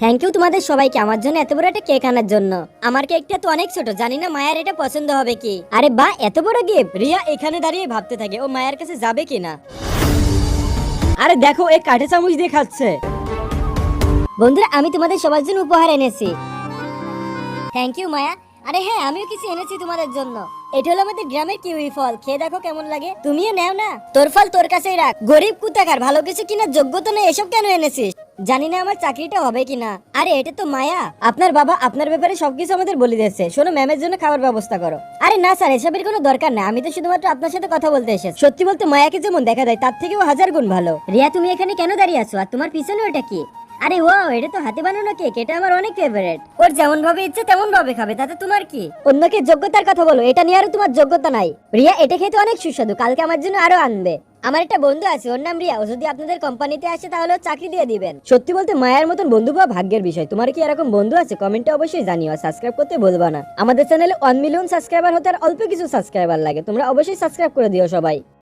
Thank you তোমাদের সবাইকে আমার জন্য এত বড় একটা কেক আনার জন্য। আমার কেকটা তো অনেক ছোট, জানি না মায়ের এটা পছন্দ হবে কি। আরে বাহ, এত বড় গিফট! রিয়া এখানে দাঁড়িয়ে ভাবতে থাকে ও মায়ের কাছে যাবে কিনা। আরে দেখো এ কাঠে চামচ দিয়ে খাচ্ছে। বন্ধুরা, আমি তোমাদের সবার জন্য উপহার এনেছি। থ্যাংক ইউ মায়া। আরে হ্যাঁ, আমিও কিছু এনেছি তোমাদের জন্য। এটা হলো আমাদের গ্রামের কিউই ফল, খেয়ে দেখো কেমন লাগে। তুমিও নাও না, তোর ফল তোর কাছেই রাখ। গরিব কুতাকার, ভালো কিছু কিনা যোগ্যতা নেই, এসব কেন এনেছিস? জানি না আমার চাকরিটা হবে কিনা। আরে এটা তো মায়া। আপনার বাবা আপনার ব্যাপারে সবকিছু আমাদের বলে দিয়েছে। শোনো, ম্যামের জন্য খাবার ব্যবস্থা করো। আরে না স্যার, এসবের কোনো দরকার না, আমি তো শুধুমাত্র আপনার সাথে কথা বলতে এসেছি। সত্যি বলতে মায়াকে যেমন দেখা যায় তার থেকেও হাজার গুণ ভালো। রিয়া, তুমি এখানে কেন দাঁড়িয়ে আছো? আর তোমার পিছনে ওটা কি? আরে ওয়াও, এটা তো হাতে বানানো কেক, এটা আমার অনেক ফেভারিট। ওর যেমন ভাবে ইচ্ছে তেমন ভাবে খাবে, তাতে তোমার কি? অন্যকে যোগ্যতার কথা বলো, এটা নিয়ে আরো তোমার যোগ্যতা নাই। রিয়া, এটা খেতে অনেক সুস্বাদু, কালকে আমার জন্য আরো আনবে। আমার একটা বন্ধু আছে, ওর নাম রিয়া। ও যদি আপনাদের কোম্পানিতে আসে তাহলে ও চাকরি দিয়ে দিবেন। সত্যি বলতে মায়ের মতন বন্ধু পাওয়া ভাগ্যের বিষয়। তোমার কি এরকম বন্ধু আছে? কমেন্টে অবশ্যই জানিও। আর সাবস্ক্রাইব করতে ভুলবা না। আমাদের চ্যানেলে 1 মিলিয়ন সাবস্ক্রাইবার হতে আর অল্প কিছু সাবস্ক্রাইবার লাগে, তোমরা অবশ্যই সাবস্ক্রাইব করে দিও সবাই।